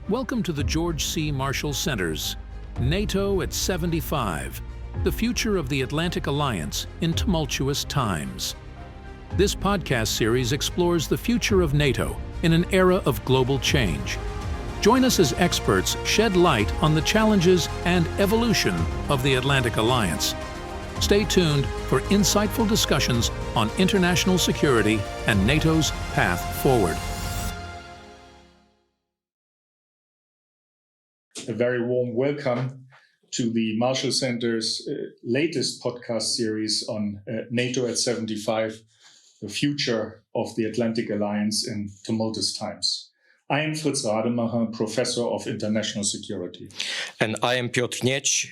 Welcome to the George C. Marshall Center's NATO at 75, the future of the Atlantic Alliance in tumultuous times. This podcast series explores the future of NATO in an era of global change. Join us as experts shed light on the challenges and evolution of the Atlantic Alliance. Stay tuned for insightful discussions on international security and NATO's path forward. A very warm welcome to the Marshall Center's latest podcast series on NATO at 75, the future of the Atlantic Alliance in tumultuous times. I am Fritz Rademacher, Professor of International Security. And I am Piotr,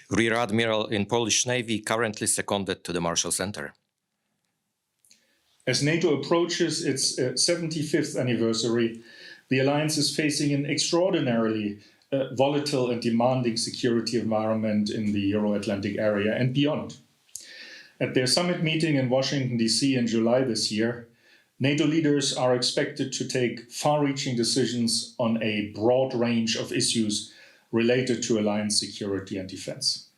Rear Admiral in Polish Navy, currently seconded to the Marshall Center. As NATO approaches its 75th anniversary, the alliance is facing an extraordinarily volatile and demanding security environment in the Euro-Atlantic area and beyond. At their summit meeting in Washington, D.C. in July this year, NATO leaders are expected to take far-reaching decisions on a broad range of issues related to alliance security and defense.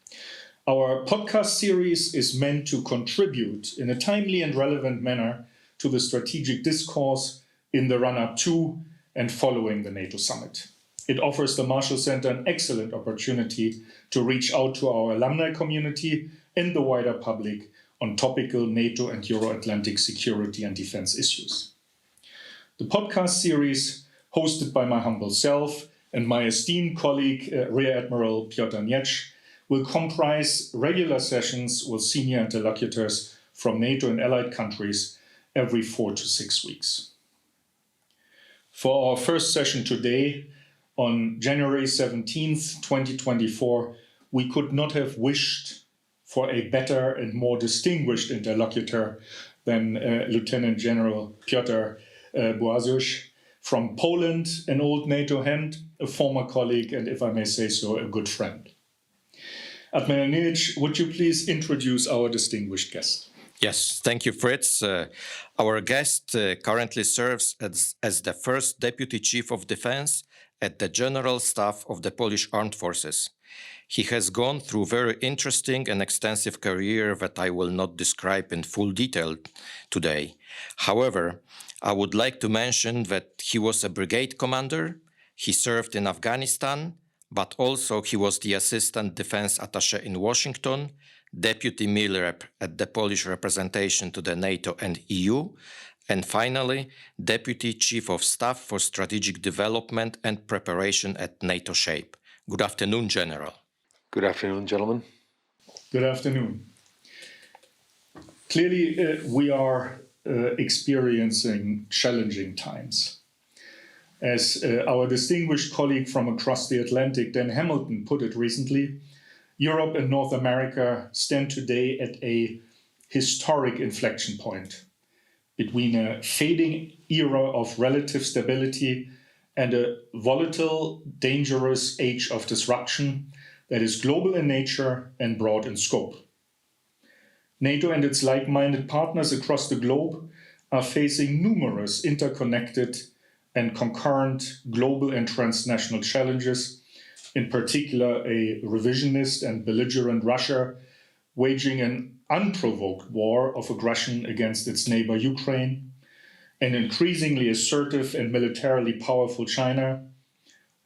Our podcast series is meant to contribute in a timely and relevant manner to the strategic discourse in the run-up to and following the NATO summit. It offers the Marshall Center an excellent opportunity to reach out to our alumni community and the wider public on topical NATO and Euro-Atlantic security and defense issues. The podcast series, hosted by my humble self and my esteemed colleague, Rear Admiral Piotr, will comprise regular sessions with senior interlocutors from NATO and allied countries every 4 to 6 weeks. For our first session today, on January 17th, 2024, we could not have wished for a better and more distinguished interlocutor than Lieutenant General Piotr Blazeusz from Poland, an old NATO hand, a former colleague, and if I may say so, a good friend. Admiral Nilic, would you please introduce our distinguished guest? Yes, thank you, Fritz. Our guest currently serves as the first Deputy Chief of Defense at the General Staff of the Polish Armed Forces. He has gone through a very interesting and extensive career that I will not describe in full detail today. However, I would like to mention that he was a brigade commander, he served in Afghanistan, but also he was the Assistant Defense Attaché in Washington, Deputy MILREP at the Polish representation to the NATO and EU, and finally, Deputy Chief of Staff for Strategic Development and Preparation at NATO SHAPE. Good afternoon, General. Good afternoon, gentlemen. Good afternoon. Clearly, we are experiencing challenging times. As our distinguished colleague from across the Atlantic, Dan Hamilton, put it recently, Europe and North America stand today at a historic inflection point between a fading era of relative stability and a volatile, dangerous age of disruption that is global in nature and broad in scope. NATO and its like-minded partners across the globe are facing numerous interconnected and concurrent global and transnational challenges, in particular a revisionist and belligerent Russia waging an unprovoked war of aggression against its neighbor Ukraine, an increasingly assertive and militarily powerful China,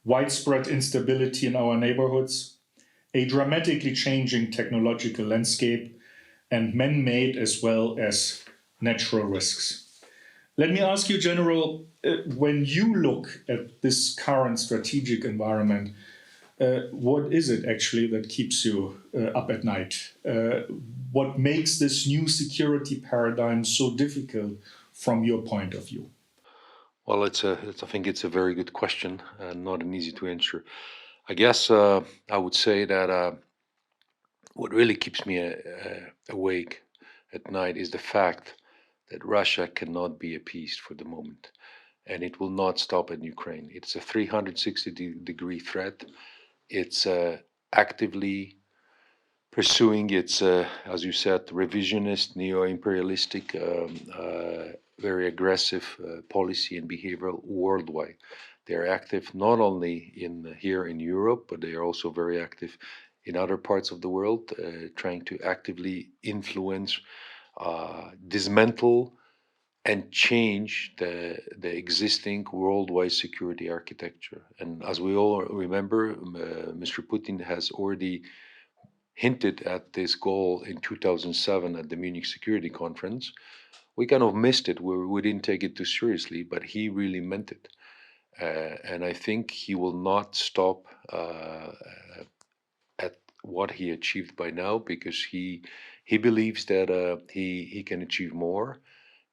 widespread instability in our neighborhoods, a dramatically changing technological landscape, and man-made as well as natural risks. Let me ask you, General, when you look at this current strategic environment, what is it actually that keeps you up at night? What makes this new security paradigm so difficult from your point of view? Well, I think it's a very good question and not an easy to answer. I guess I would say that what really keeps me awake at night is the fact that Russia cannot be appeased for the moment, and it will not stop in Ukraine. It's a 360-degree threat. It's actively pursuing its, as you said, revisionist, neo-imperialistic, very aggressive policy and behavior worldwide. They are active not only here in Europe, but they are also very active in other parts of the world, trying to actively influence, dismantle, and change the existing worldwide security architecture. And as we all remember, Mr. Putin has already hinted at this goal in 2007 at the Munich Security Conference. We kind of missed it. We didn't take it too seriously, but he really meant it. And I think he will not stop at what he achieved by now, because he believes that he can achieve more.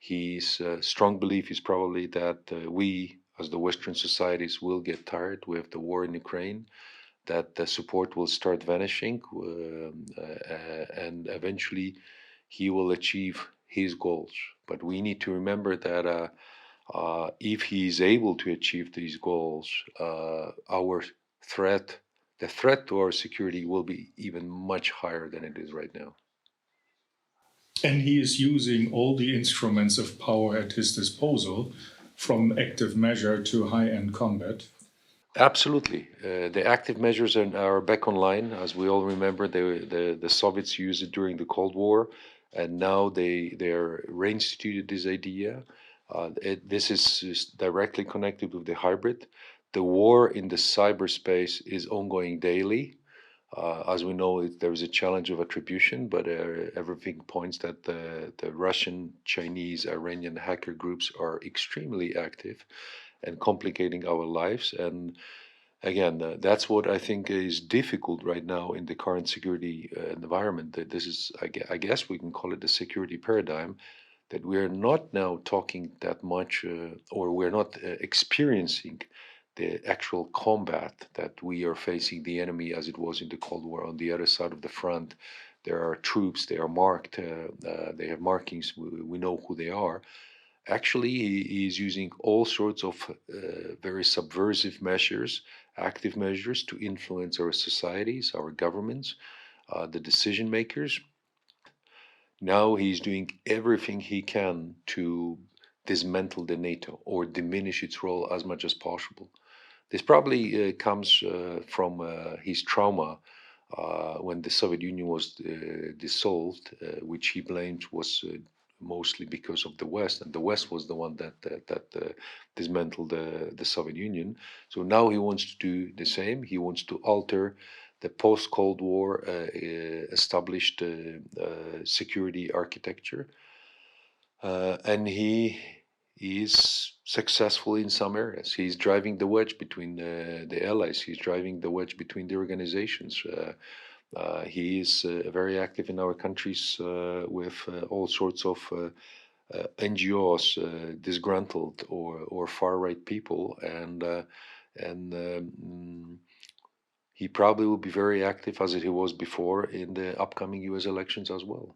His strong belief is probably that we, as the Western societies, will get tired with the war in Ukraine, that the support will start vanishing, and eventually he will achieve his goals. But we need to remember that if he is able to achieve these goals, our threat, the threat to our security, will be even much higher than it is right now. And he is using all the instruments of power at his disposal, from active measure to high-end combat. Absolutely. The active measures are back online. As we all remember, the Soviets used it during the Cold War, and now they're reinstituted this idea. This is directly connected with the hybrid. The war in the cyberspace is ongoing daily. As we know, there is a challenge of attribution, but everything points that the Russian, Chinese, Iranian hacker groups are extremely active and complicating our lives. And again, that's what I think is difficult right now in the current security environment. That this is, I guess, we can call it a security paradigm. That we are not now talking that much, or we're not experiencing the actual combat that we are facing the enemy as it was in the Cold War. On the other side of the front, there are troops. They are marked. They have markings. We know who they are. Actually, he is using all sorts of very subversive measures, active measures, to influence our societies, our governments, the decision makers. Now he's doing everything he can to dismantle the NATO or diminish its role as much as possible. This probably comes from his trauma when the Soviet Union was dissolved, which he blamed was mostly because of the West, and the West was the one that dismantled the Soviet Union. So now he wants to do the same. He wants to alter the post-Cold War established security architecture, and he is successful in some areas. He's driving the wedge between the allies. He's driving the wedge between the organizations. He is very active in our countries with all sorts of NGOs, disgruntled or far-right people, and he probably will be very active, as he was before, in the upcoming US elections as well.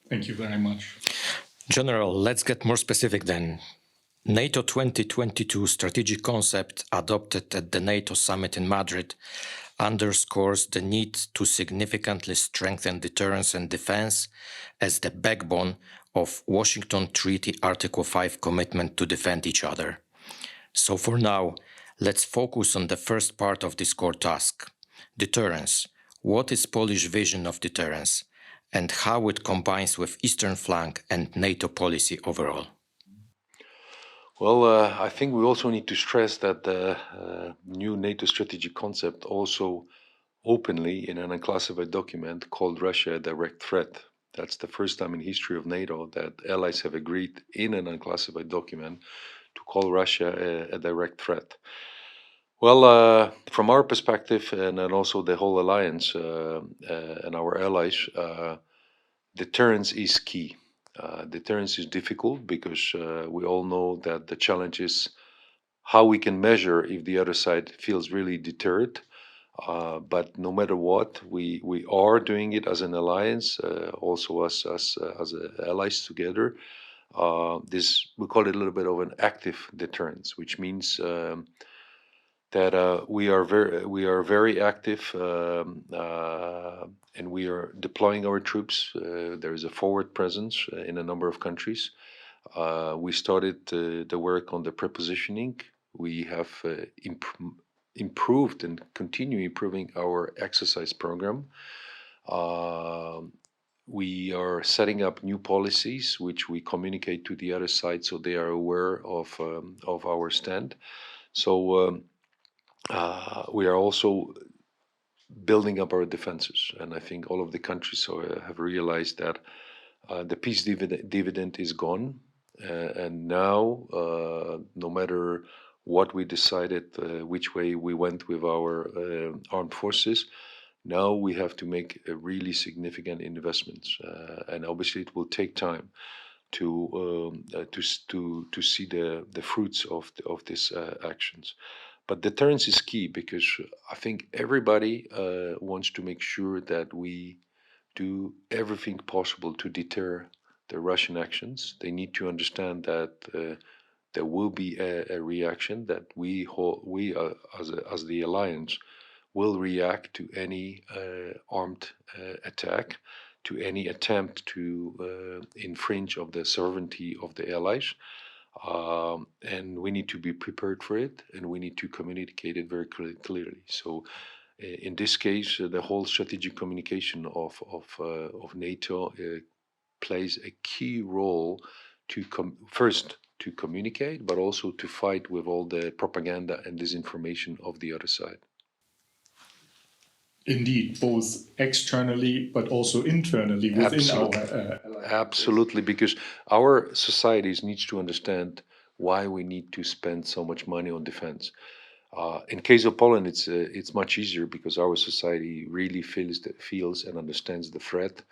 Thank you very much. General, let's get more specific then. NATO 2022 strategic concept adopted at the NATO summit in Madrid underscores the need to significantly strengthen deterrence and defense as the backbone of Washington Treaty Article 5 commitment to defend each other. So for now, let's focus on the first part of this core task, deterrence. What is Polish vision of deterrence and how it combines with Eastern flank and NATO policy overall? Well, I think we also need to stress that the new NATO strategic concept also openly in an unclassified document called Russia a direct threat. That's the first time in history of NATO that allies have agreed in an unclassified document to call Russia a direct threat. Well, from our perspective, and also the whole alliance and our allies, deterrence is key. Deterrence is difficult because we all know that the challenge is how we can measure if the other side feels really deterred. But no matter what, we are doing it as an alliance, also as allies together. This we call it a little bit of an active deterrence, which means that we are very active, and we are deploying our troops. There is a forward presence in a number of countries. We started the work on the prepositioning We have improved and continue improving our exercise program. We are setting up new policies, which we communicate to the other side, so they are aware of our stand. So we are also building up our defenses, and I think all of the countries have realized that the peace dividend is gone, and now, no matter what we decided, which way we went with our armed forces, now we have to make a really significant investments, and obviously it will take time to see the fruits of these actions. But deterrence is key because I think everybody wants to make sure that we do everything possible to deter the Russian actions. They need to understand that there will be a reaction, that we as the alliance will react to any armed attack, to any attempt to infringe of the sovereignty of the allies. And we need to be prepared for it, and we need to communicate it very clearly. So, in this case, the whole strategic communication of NATO plays a key role to first to communicate, but also to fight with all the propaganda and disinformation of the other side. Indeed, both externally but also internally within Absolutely. our alliance. Absolutely, because our societies needs to understand why we need to spend so much money on defense. In case of Poland, it's much easier because our society really feels and understands the threat.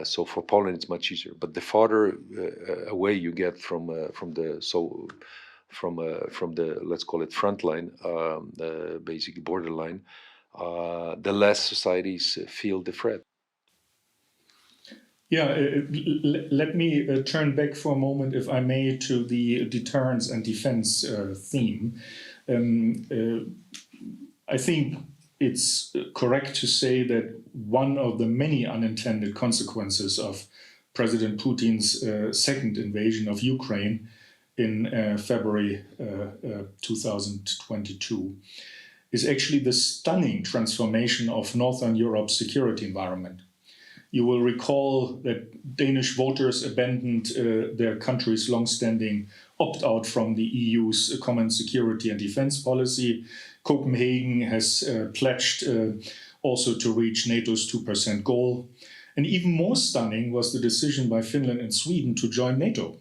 So for Poland, it's much easier. But the farther away you get from the let's call it front line, basically borderline, the less societies feel the threat. Yeah, let me turn back for a moment, if I may, to the deterrence and defense theme. I think it's correct to say that one of the many unintended consequences of President Putin's second invasion of Ukraine in February 2022 is actually the stunning transformation of Northern Europe's security environment. You will recall that Danish voters abandoned their country's long-standing opt-out from the EU's common security and defense policy. Copenhagen has pledged also to reach NATO's 2% goal. And even more stunning was the decision by Finland and Sweden to join NATO.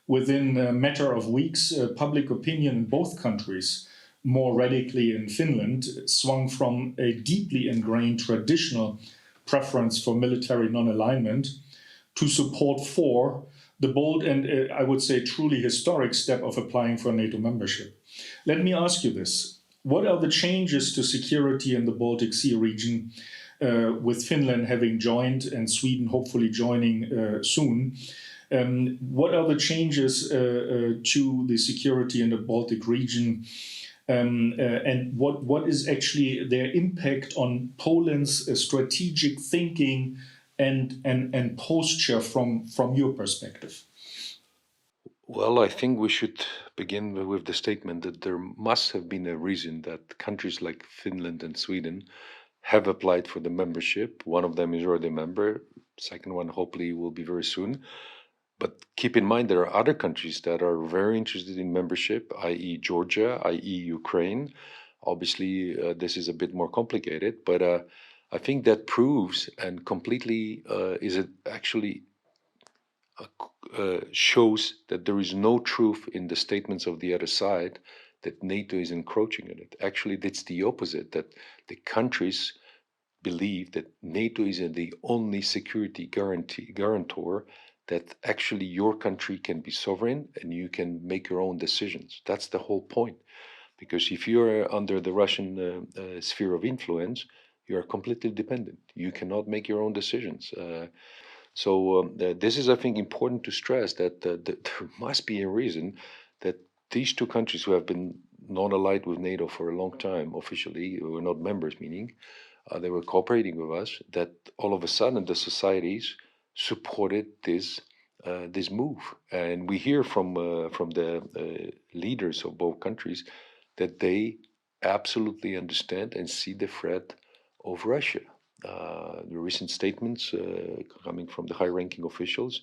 Within a matter of weeks, public opinion in both countries, more radically in Finland, swung from a deeply ingrained traditional preference for military non-alignment to support for the bold and I would say truly historic step of applying for NATO membership. Let me ask you this. What are the changes to security in the Baltic Sea region with Finland having joined and Sweden hopefully joining soon? What are the changes to the security in the Baltic region? And what is actually their impact on Poland's strategic thinking and posture from your perspective? Well, I think we should begin with the statement that there must have been a reason that countries like Finland and Sweden have applied for the membership. One of them is already a member. Second one, hopefully, will be very soon. But keep in mind, there are other countries that are very interested in membership, i.e., Georgia, i.e., Ukraine. Obviously, this is a bit more complicated, but I think that proves and completely is it actually shows that there is no truth in the statements of the other side that NATO is encroaching on it. Actually, that's the opposite, that the countries believe that NATO is the only security guarantor, that actually your country can be sovereign and you can make your own decisions. That's the whole point. Because if you're under the Russian sphere of influence, you are completely dependent. You cannot make your own decisions. This is, I think, important to stress that there must be a reason that these two countries who have been non-allied with NATO for a long time, officially, were not members, meaning they were cooperating with us, that all of a sudden the societies supported this this move. And we hear from the leaders of both countries that they absolutely understand and see the threat of Russia. The recent statements coming from the high-ranking officials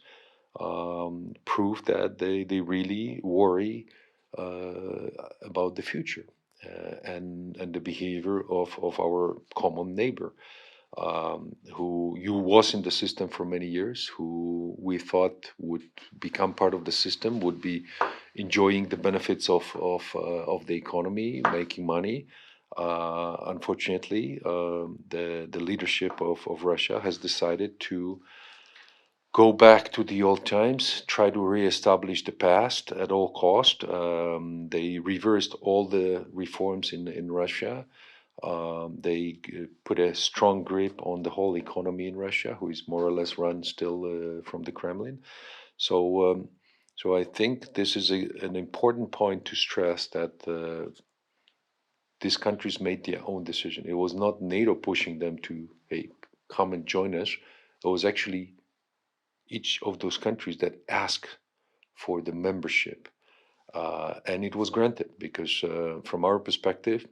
prove that they really worry about the future and the behavior of our common neighbor, who was in the system for many years, who we thought would become part of the system, would be enjoying the benefits of the economy, making money. Unfortunately, the leadership of Russia has decided to go back to the old times, try to reestablish the past at all cost. They reversed all the reforms in Russia. They put a strong grip on the whole economy in Russia, who is more or less run still from the Kremlin. So I think this is an important point to stress that these countries made their own decision. It was not NATO pushing them to, hey, come and join us. It was actually each of those countries that asked for the membership. And it was granted because, from our perspective,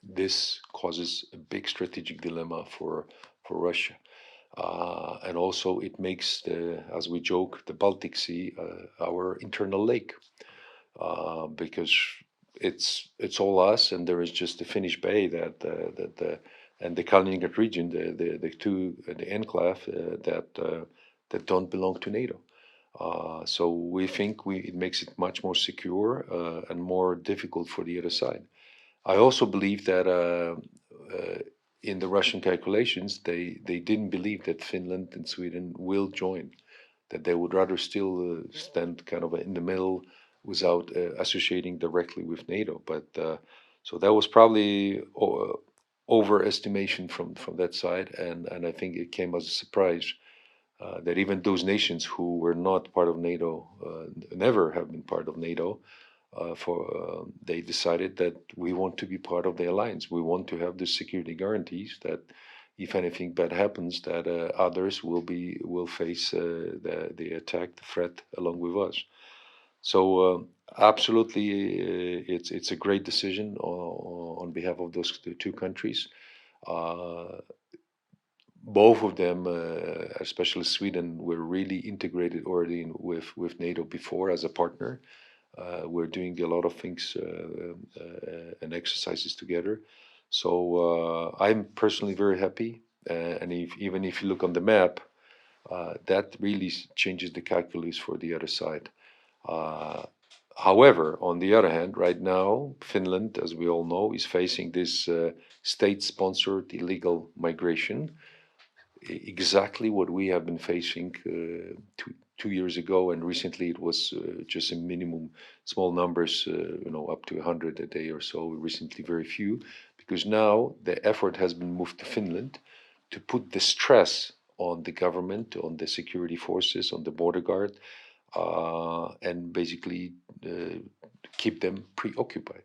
this causes a big strategic dilemma for Russia. And also, it makes, as we joke, the Baltic Sea our internal lake, because it's all us, and there is just the Finnish Bay and the Kaliningrad region, the enclave that don't belong to NATO. So we think it makes it much more secure and more difficult for the other side. I also believe that in the Russian calculations, they didn't believe that Finland and Sweden will join, that they would rather still stand kind of in the middle without associating directly with NATO. But so that was probably overestimation from that side, and I think it came as a surprise that even those nations who were not part of NATO, never have been part of NATO, they decided that we want to be part of the alliance. We want to have the security guarantees that if anything bad happens, that others will face the attack, the threat along with us. So absolutely, it's a great decision on behalf of those two countries. Both of them, especially Sweden, were really integrated already with NATO before as a partner. We're doing a lot of things and exercises together. So I'm personally very happy. And even if you look on the map, that really changes the calculus for the other side. However, on the other hand, right now, Finland, as we all know, is facing this state-sponsored illegal migration, exactly what we have been facing 2 years ago, and recently it was just a minimum, small numbers, up to 100 a day or so. Recently, very few, because now the effort has been moved to Finland to put the stress on the government, on the security forces, on the border guard, and basically keep them preoccupied.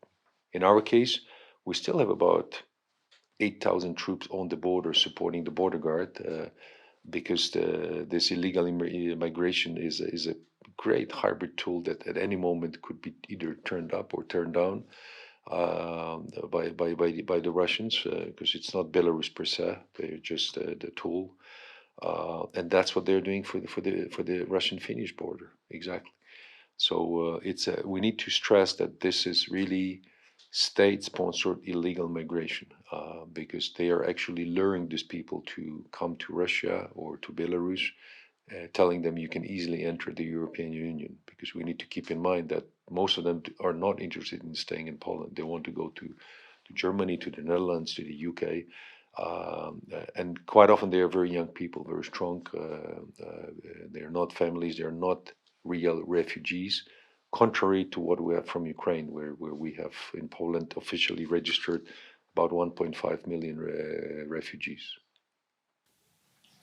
In our case, we still have about 8,000 troops on the border supporting the border guard, because this illegal migration is a great hybrid tool that at any moment could be either turned up or turned down by the Russians, because it's not Belarus per se; they're just the tool, and that's what they're doing for the Russian-Finnish border exactly. So we need to stress that this is really state-sponsored illegal migration, because they are actually luring these people to come to Russia or to Belarus, telling them you can easily enter the European Union. Because we need to keep in mind that most of them are not interested in staying in Poland. They want to go to Germany, to the Netherlands, to the UK. And quite often they are very young people, very strong. They are not families, they are not real refugees, contrary to what we have from Ukraine, where we have in Poland officially registered about 1.5 million refugees.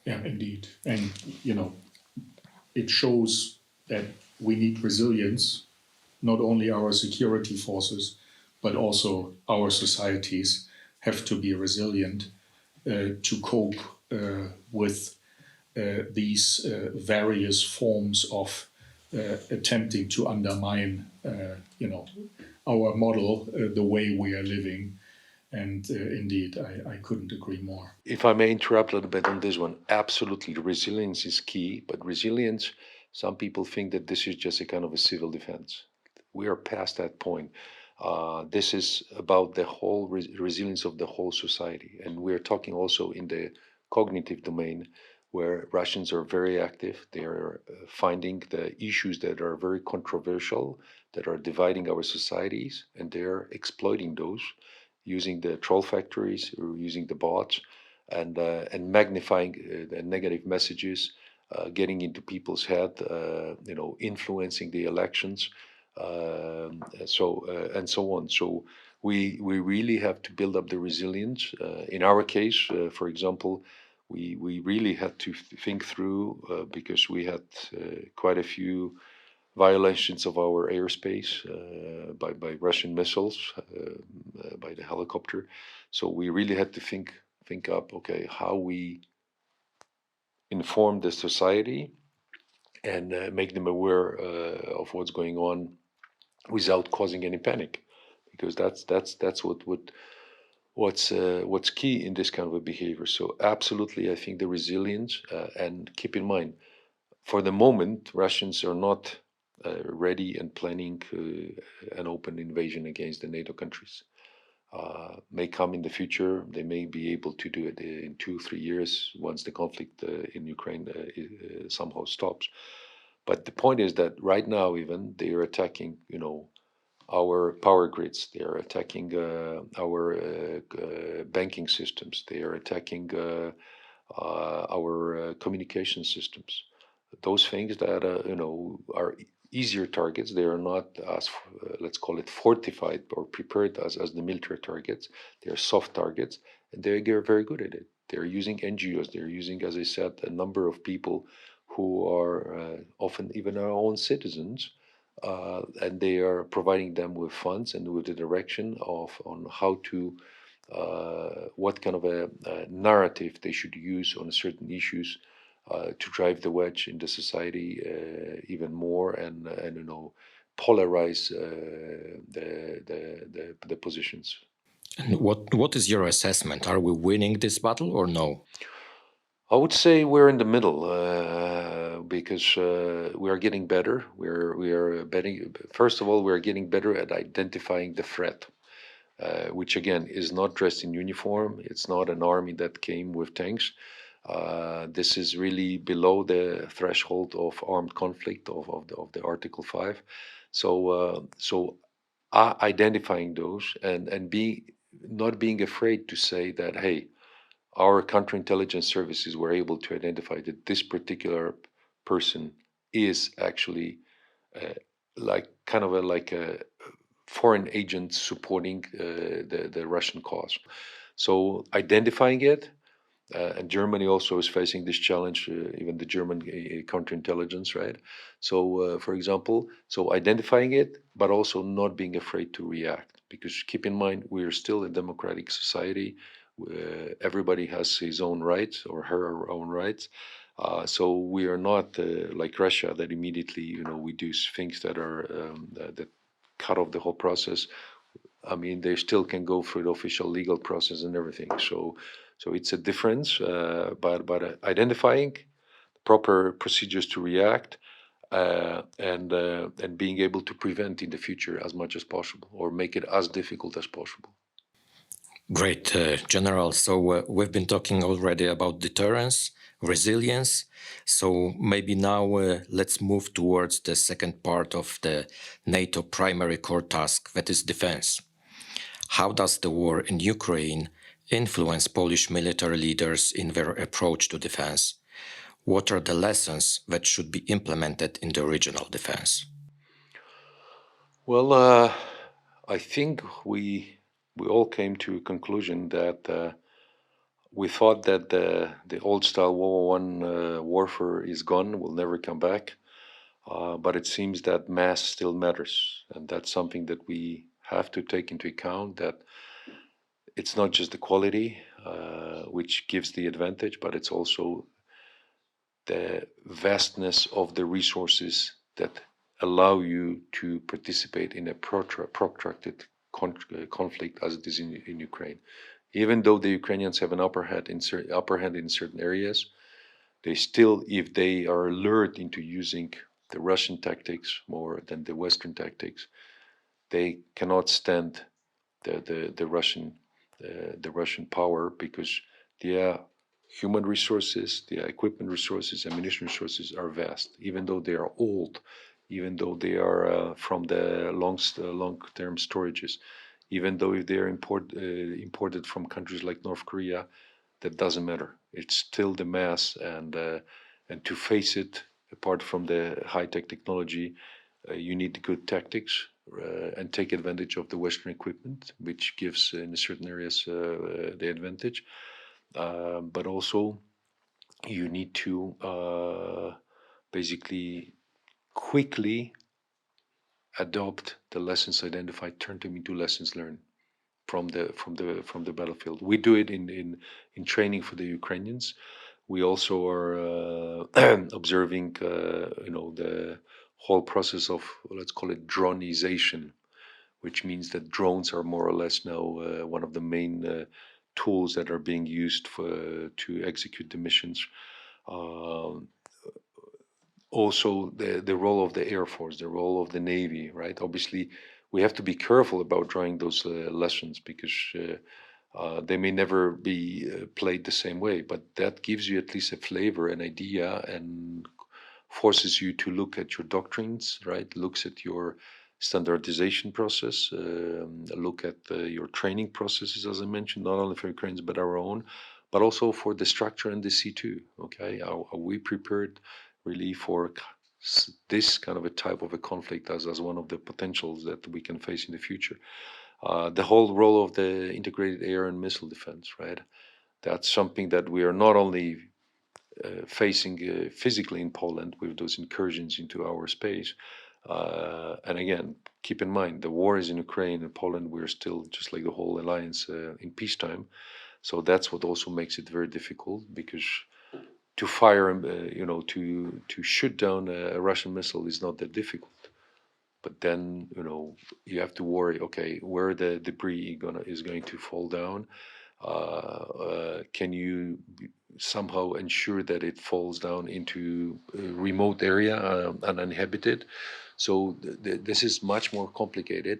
Yeah, indeed. And, it shows that we need resilience, not only our security forces, but also our societies have to be resilient to cope with these various forms of attempting to undermine, our model, the way we are living. And indeed, I couldn't agree more. If I may interrupt a little bit on this one, absolutely, resilience is key. But resilience, some people think that this is just a kind of a civil defense. We are past that point. This is about the whole resilience of the whole society. And we're talking also in the cognitive domain, where Russians are very active. They are finding the issues that are very controversial, that are dividing our societies, and they're exploiting those using the troll factories or using the bots and magnifying the negative messages, getting into people's head, influencing the elections, and so on. So we really have to build up the resilience. In our case, for example, we really had to think through because we had quite a few violations of our airspace by Russian missiles, by the helicopter. So we really had to think up, okay, how we inform the society and make them aware of what's going on without causing any panic, because that's what's key in this kind of a behavior. So absolutely, I think the resilience and keep in mind, for the moment, Russians are not ready and planning an open invasion against the NATO countries. May come in the future. They may be able to do it in 2-3 years once the conflict in Ukraine somehow stops. But the point is that right now, even they are attacking, our power grids. They are attacking our banking systems. They are attacking our communication systems. Those things that are easier targets. They are not as let's call it fortified or prepared as the military targets. They are soft targets, and they're very good at it. They're using NGOs. They're using, as I said, a number of people who are often even our own citizens, and they are providing them with funds and with the direction of on how to what kind of a narrative they should use on certain issues to drive the wedge in the society even more and polarize the positions. And what is your assessment? Are we winning this battle or no? I would say we're in the middle because we are getting better. We are betting. First of all, we are getting better at identifying the threat, which again is not dressed in uniform. It's not an army that came with tanks. This is really below the threshold of armed conflict of the Article 5. So identifying those and not being afraid to say that, hey, our counterintelligence services were able to identify that this particular person is actually like kind of like a foreign agent supporting the Russian cause. So identifying it, and Germany also is facing this challenge, even the German counterintelligence, right? So, for example, so identifying it, but also not being afraid to react, because keep in mind we are still a democratic society. Everybody has his own rights or her own rights. So we are not like Russia that immediately, we do things that are that cut off the whole process. I mean, they still can go through the official legal process and everything. So it's a difference, but identifying proper procedures to react and being able to prevent in the future as much as possible or make it as difficult as possible. Great, General. So we've been talking already about deterrence, resilience. So maybe now let's move towards the second part of the NATO primary core task, that is defense. How does the war in Ukraine influence Polish military leaders in their approach to defense? What are the lessons that should be implemented in the regional defense? Well, I think we all came to a conclusion that we thought that the old style World War I warfare is gone, will never come back. But it seems that mass still matters, and that's something that we have to take into account. That it's not just the quality which gives the advantage, but it's also the vastness of the resources that allow you to participate in a protracted conflict as it is in Ukraine. Even though the Ukrainians have an upper hand in certain areas, they still, if they are lured into using the Russian tactics more than the Western tactics, they cannot stand the Russian power, because their human resources, their equipment resources, ammunition resources are vast. Even though they are old, even though they are from the long-term storages, even though if they are imported from countries like North Korea, that doesn't matter. It's still the mass, and to face it, apart from the high-tech technology, you need good tactics and take advantage of the Western equipment, which gives in certain areas the advantage. But also, you need to basically quickly adopt the lessons identified, turn them into lessons learned from the battlefield. We do it in training for the Ukrainians. We also are observing, the whole process of, let's call it, droneization, which means that drones are more or less now one of the main tools that are being used to execute the missions. Um Also, the role of the Air Force, the role of the Navy, right? Obviously, we have to be careful about drawing those lessons, because they may never be played the same way, but that gives you at least a flavor, an idea, and forces you to look at your doctrines, right? Looks at your standardization process, look at your training processes, as I mentioned, not only for Ukrainians but our own, but also for the structure and the C2. Okay, are we prepared really for this kind of a type of a conflict as one of the potentials that we can face in the future? The whole role of the integrated air and missile defense, right? That's something that we are not only facing physically in Poland with those incursions into our space. And again, keep in mind, the war is in Ukraine and Poland. We're still, just like the whole alliance, in peacetime. So that's what also makes it very difficult, because to fire, to shoot down a Russian missile is not that difficult. But then, you have to worry, okay, where the debris is going to fall down. Can you somehow ensure that it falls down into a remote area, uninhabited? So this is much more complicated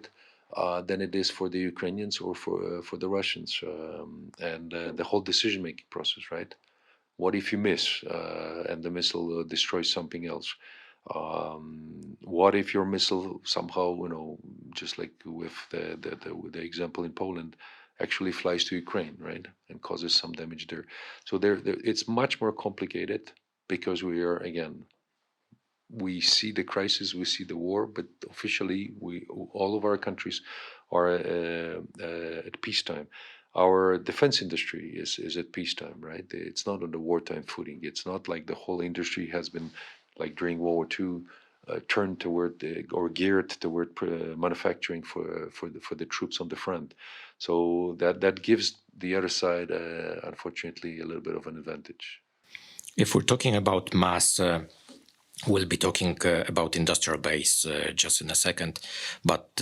than it is for the Ukrainians or for the Russians, and the whole decision-making process, right? What if you miss and the missile destroys something else? What if your missile somehow, just like with the example in Poland, actually flies to Ukraine, right, and causes some damage there? So it's much more complicated, because we see the crisis, we see the war, but officially, all of our countries are at peacetime. Our defense industry is at peacetime, right? It's not on the wartime footing. It's not like the whole industry has been, like during World War II, turned toward or geared toward manufacturing for the troops on the front. So that gives the other side, unfortunately, a little bit of an advantage. If we're talking about mass, we'll be talking about industrial base just in a second, but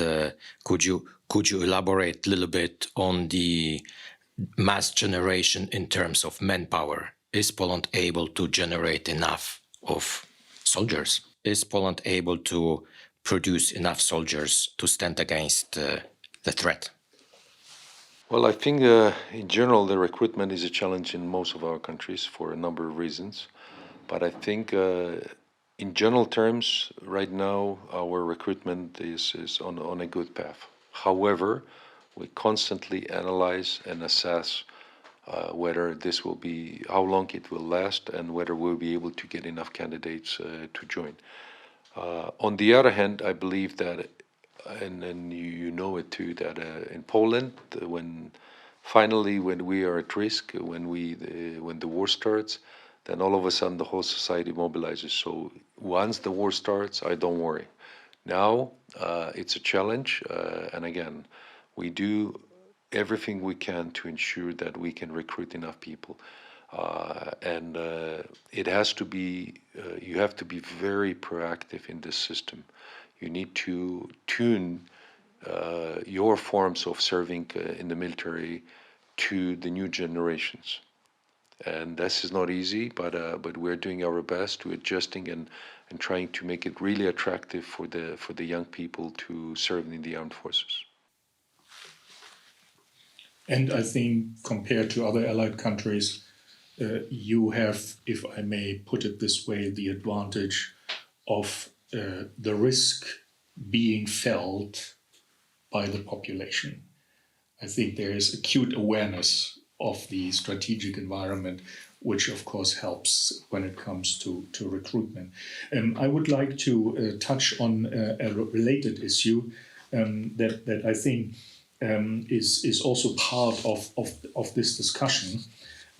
could you elaborate a little bit on the mass generation in terms of manpower? Is Poland able to generate enough of soldiers? Is Poland able to produce enough soldiers to stand against the threat? Well, I think in general, the recruitment is a challenge in most of our countries for a number of reasons. But I think in general terms, right now, our recruitment is on a good path. However, we constantly analyze and assess whether this will be, how long it will last, and whether we'll be able to get enough candidates to join. On the other hand, I believe that, and you know it too, that in Poland, when we are at risk, when the war starts, then all of a sudden the whole society mobilizes. So once the war starts, I don't worry. Now it's a challenge, and again, we do everything we can to ensure that we can recruit enough people. And it has to be, you have to be very proactive in this system. You need to tune your forms of serving in the military to the new generations. And this is not easy, but we're doing our best to adjusting and trying to make it really attractive for the young people to serve in the armed forces. And I think compared to other allied countries, you have, if I may put it this way, the advantage of the risk being felt by the population. I think there is acute awareness of the strategic environment, which of course helps when it comes to recruitment. I would like to touch on a related issue that I think is also part of this discussion,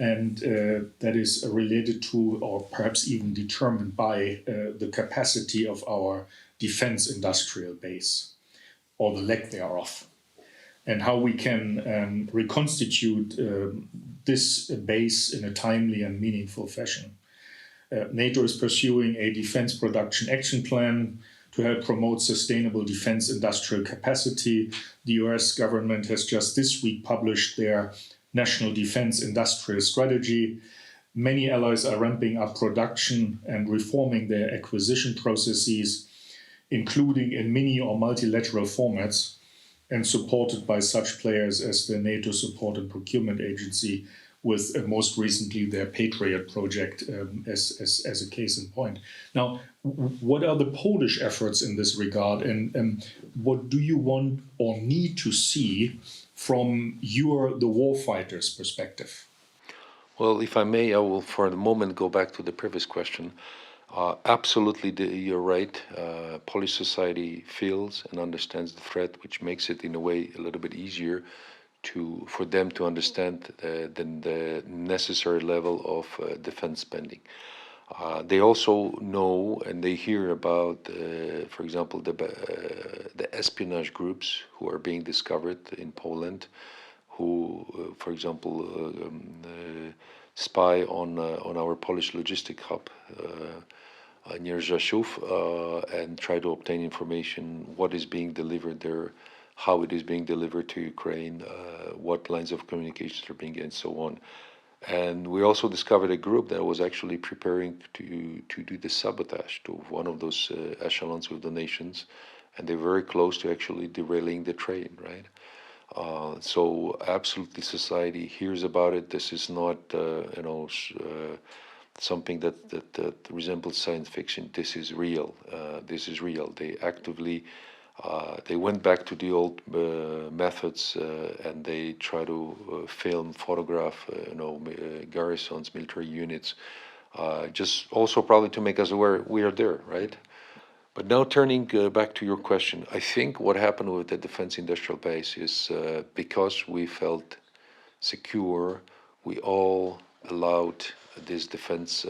and that is related to, or perhaps even determined by, the capacity of our defense industrial base, or the lack thereof, and how we can reconstitute this base in a timely and meaningful fashion. NATO is pursuing a defense production action plan to help promote sustainable defense industrial capacity. The US government has just this week published their National Defense Industrial Strategy. Many allies are ramping up production and reforming their acquisition processes, including in mini or multilateral formats, and supported by such players as the NATO-supported procurement agency, with most recently their Patriot project as a case in point. Now, what are the Polish efforts in this regard, and what do you want or need to see from the warfighter's perspective? Well, if I may, I will for the moment go back to the previous question. Absolutely, you're right. Polish society feels and understands the threat, which makes it, in a way, a little bit easier for them to understand the necessary level of defense spending. They also know and they hear about, for example, the espionage groups who are being discovered in Poland, who, for example, spy on our Polish logistic hub near Rzeszów and try to obtain information what is being delivered there, how it is being delivered to Ukraine, what lines of communications are being, and so on. And we also discovered a group that was actually preparing to do the sabotage to one of those echelons with donations, and they're very close to actually derailing the train, right? So absolutely, society hears about it. This is not, something that resembles science fiction. This is real. This is real. They actively, they went back to the old methods and they try to film, photograph, garrisons, military units, just also probably to make us aware we are there, right? But now turning back to your question, I think what happened with the defense industrial base is because we felt secure, we all allowed this defense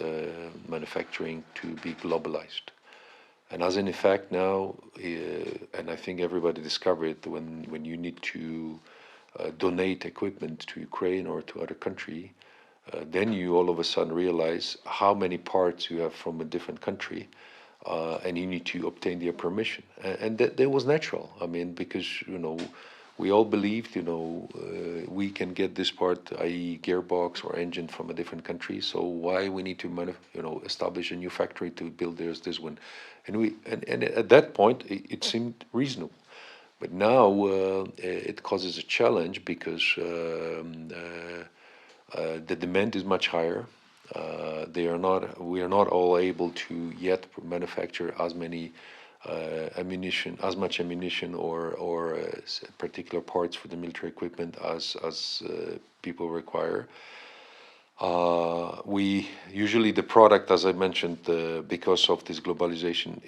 manufacturing to be globalized. And as an effect now, and I think everybody discovered when you need to donate equipment to Ukraine or to other country, then you all of a sudden realize how many parts you have from a different country, and you need to obtain their permission. And that was natural. I mean, because, we all believed, we can get this part, i.e. gearbox or engine, from a different country. So why we need to, establish a new factory to build this one? And at that point, it seemed reasonable. But now it causes a challenge because the demand is much higher. We are not all able to yet manufacture as much ammunition or particular parts for the military equipment as people require. We usually, the product, as I mentioned, because of this globalization,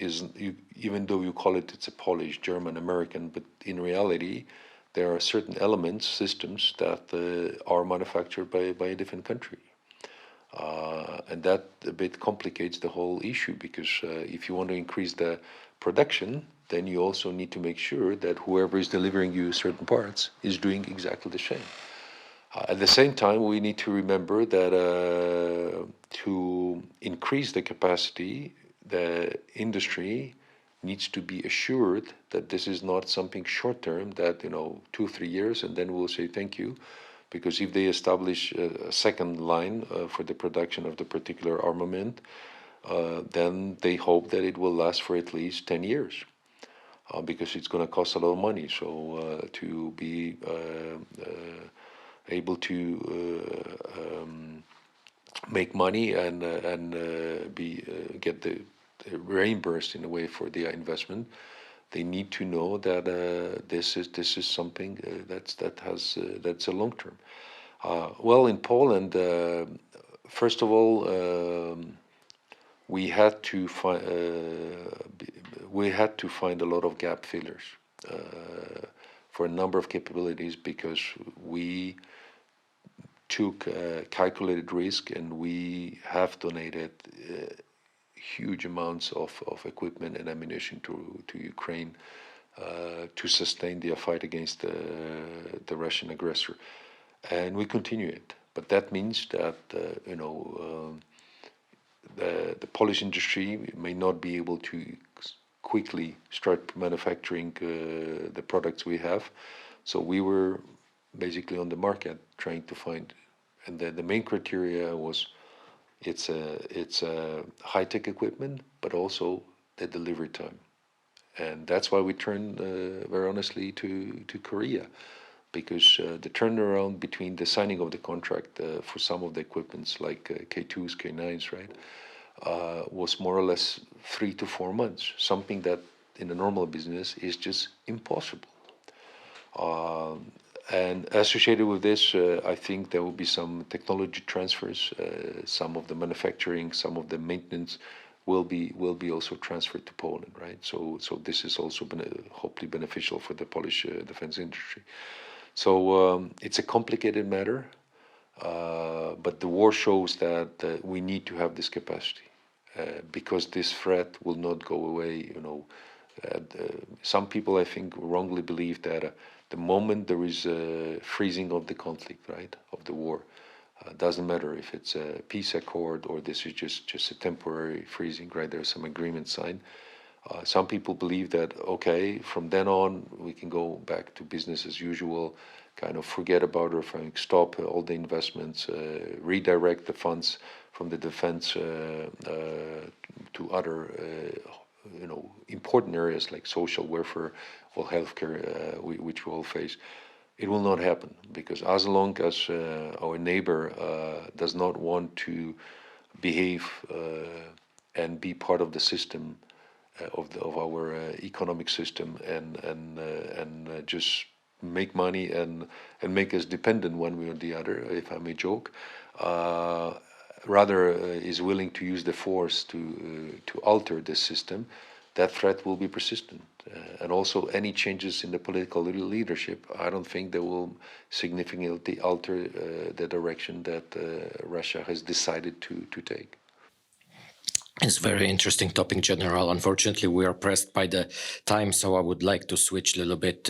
even though you call it's a Polish, German, American, but in reality, there are certain elements, systems that are manufactured by a different country. And that a bit complicates the whole issue, because if you want to increase the production, then you also need to make sure that whoever is delivering you certain parts is doing exactly the same. At the same time, we need to remember that to increase the capacity, the industry needs to be assured that this is not something short term, that 2-3 years and then we'll say thank you. Because if they establish a second line for the production of the particular armament, then they hope that it will last for at least 10 years. Because it's going to cost a lot of money. So to be able to make money and get the reimbursed in a way for their investment, they need to know that this is something that's a long term. Well, in Poland, first of all, we had to find a lot of gap fillers for a number of capabilities, because we took calculated risk and we have donated huge amounts of equipment and ammunition to Ukraine to sustain their fight against the Russian aggressor, and we continue it. But that means that the Polish industry may not be able to quickly start manufacturing the products we have. So we were basically on the market trying to find, and the main criteria was it's a high-tech equipment, but also the delivery time. And that's why we turned very honestly to Korea, because the turnaround between the signing of the contract for some of the equipments like K2s, K9s, right, was more or less 3 to 4 months, something that in a normal business is just impossible. And associated with this, I think there will be some technology transfers. Some of the manufacturing, some of the maintenance will be also transferred to Poland, right? So this is also hopefully beneficial for the Polish defense industry. So it's a complicated matter, but the war shows that we need to have this capacity because this threat will not go away. Some people, I think, wrongly believe that the moment there is a freezing of the conflict, right, of the war, doesn't matter if it's a peace accord or this is just a temporary freezing, right? There's some agreement signed. Some people believe that, okay, from then on, we can go back to business as usual, kind of forget about everything, stop all the investments, redirect the funds from the defense to other, important areas like social welfare or healthcare, which we all face. It will not happen, because as long as our neighbor does not want to behave and be part of the system of our economic system and just make money and make us dependent one way or the other, if I may joke, rather is willing to use the force to alter the system, that threat will be persistent. And also any changes in the political leadership, I don't think they will significantly alter the direction that Russia has decided to take. It's a very interesting topic, General. Unfortunately, we are pressed by the time, so I would like to switch a little bit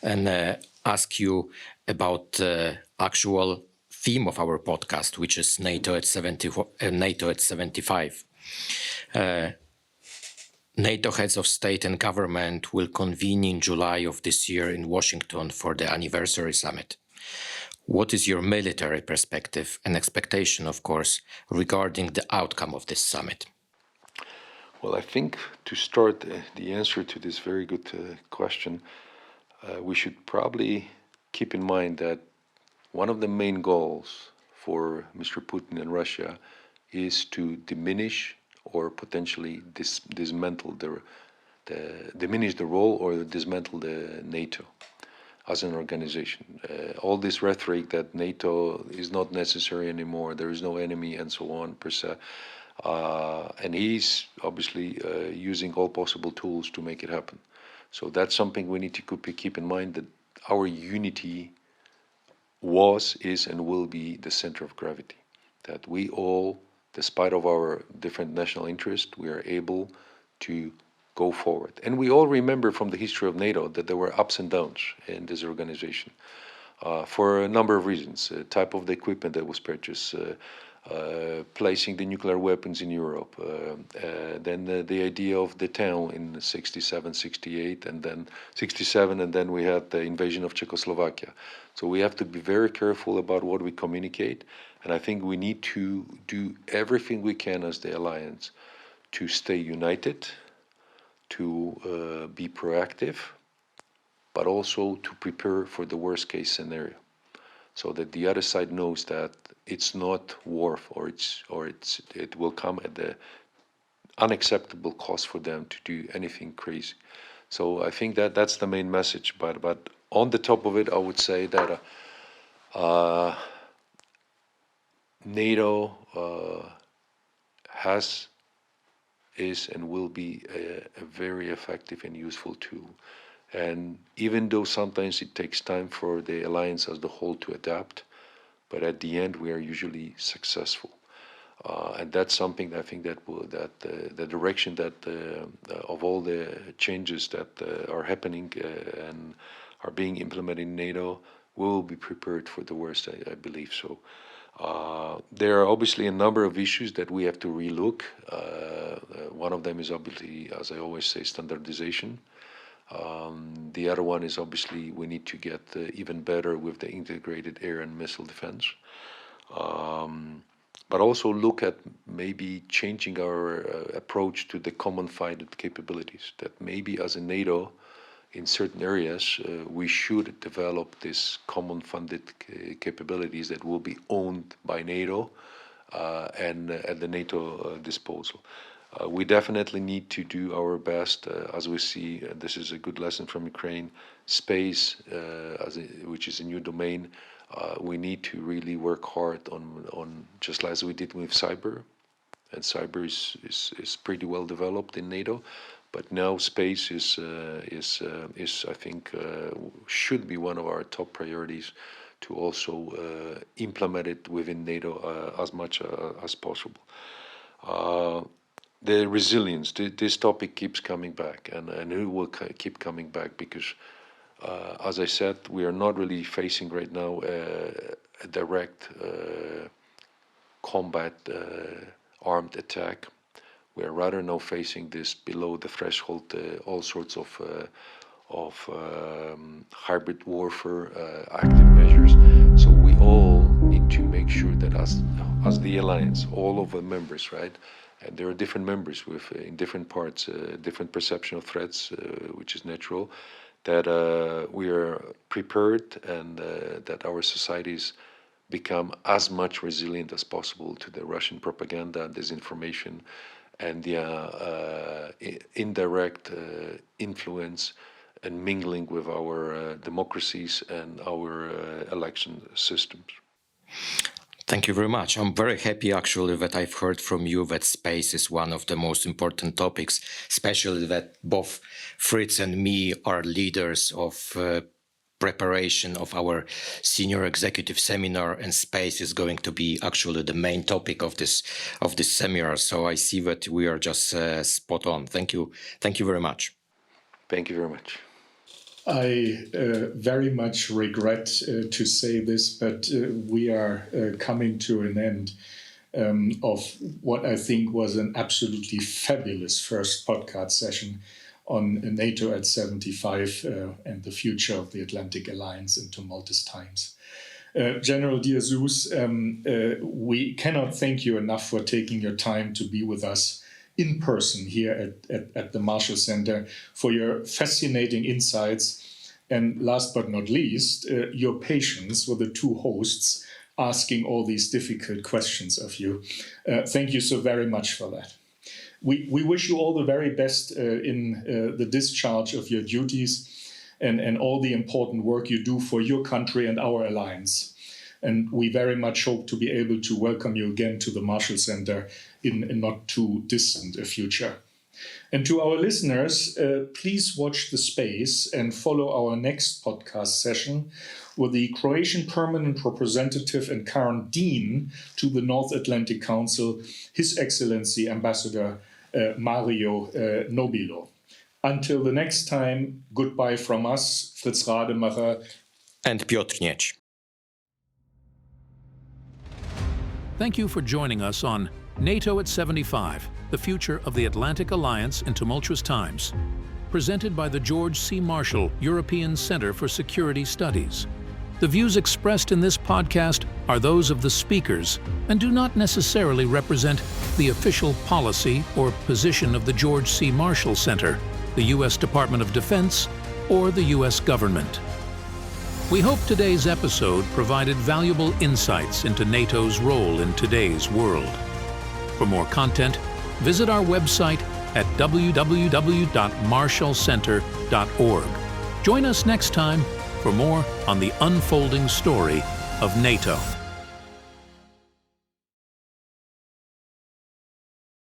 and ask you about the actual theme of our podcast, which is NATO at 75. NATO heads of state and government will convene in July of this year in Washington for the anniversary summit. What is your military perspective and expectation, of course, regarding the outcome of this summit? Well, I think to start the answer to this very good question, we should probably keep in mind that one of the main goals for Mr. Putin and Russia is to diminish or potentially dismantle diminish the role or dismantle the NATO as an organization. All this rhetoric that NATO is not necessary anymore, there is no enemy, and so on per se. And he's obviously using all possible tools to make it happen. So that's something we need to keep in mind, that our unity was, is, and will be the center of gravity. That we all, despite of our different national interests, we are able to go forward. And we all remember from the history of NATO that there were ups and downs in this organization. for a number of reasons. Type of the equipment that was purchased, placing the nuclear weapons in Europe, then the idea of the town in 67, 68, and then 67, and then we had the invasion of Czechoslovakia. So we have to be very careful about what we communicate, and I think we need to do everything we can as the alliance to stay united, to be proactive, but also to prepare for the worst case scenario, so that the other side knows that it's not war, or it will come at the unacceptable cost for them to do anything crazy. So I think that that's the main message. But on the top of it, I would say that NATO is and will be a very effective and useful tool. And even though sometimes it takes time for the alliance as the whole to adapt, but at the end we are usually successful. And that's something that I think that the direction that of all the changes that are happening and are being implemented in NATO, will be prepared for the worst, I believe so. There are obviously a number of issues that we have to relook. One of them is obviously, as I always say, standardization. The other one is obviously we need to get even better with the integrated air and missile defense. But also look at maybe changing our approach to the common funded capabilities, that maybe as a NATO, in certain areas, we should develop this common funded capabilities that will be owned by NATO and at the NATO disposal. We definitely need to do our best, as we see, this is a good lesson from Ukraine, space, which is a new domain. We need to really work hard on just as we did with cyber, and cyber is pretty well developed in NATO, but now space is I think should be one of our top priorities to also implement it within NATO as much as possible. The resilience, this topic keeps coming back, and it will keep coming back because, as I said, we are not really facing right now a direct combat armed attack. We are rather now facing this below the threshold, all sorts of hybrid warfare, active measures. So we all need to make sure that as the alliance, all of the members, right? And there are different members with in different parts, different perception of threats, which is natural, that we are prepared and that our societies become as much resilient as possible to the Russian propaganda, disinformation, and the indirect influence and mingling with our democracies and our election systems. Thank you very much. I'm very happy actually that I've heard from you that space is one of the most important topics, especially that both Fritz and me are leaders of preparation of our senior executive seminar, and space is going to be actually the main topic of this seminar. So I see that we are just spot on. Thank you very much. Thank you very much. I very much regret to say this, but we are coming to an end of what I think was an absolutely fabulous first podcast session on NATO at 75 and the future of the Atlantic Alliance in tumultuous times. General Blazeusz, we cannot thank you enough for taking your time to be with us in person here at the Marshall Center, for your fascinating insights, and last but not least, your patience with the two hosts asking all these difficult questions of you. Thank you so very much for that. We wish you all the very best in the discharge of your duties and all the important work you do for your country and our alliance. And we very much hope to be able to welcome you again to the Marshall Center in a not too distant future. And to our listeners, please watch the space and follow our next podcast session with the Croatian permanent representative and current dean to the North Atlantic Council, His Excellency Ambassador Mario Nobilo. Until the next time, goodbye from us, Fritz Rademacher. and Piotr. Thank you for joining us on NATO at 75, the future of the Atlantic Alliance in tumultuous times, presented by the George C. Marshall European Center for Security Studies. The views expressed in this podcast are those of the speakers and do not necessarily represent the official policy or position of the George C. Marshall Center, the U.S. Department of Defense, or the U.S. government. We hope today's episode provided valuable insights into NATO's role in today's world. For more content, visit our website at www.marshallcenter.org. Join us next time for more on the unfolding story of NATO.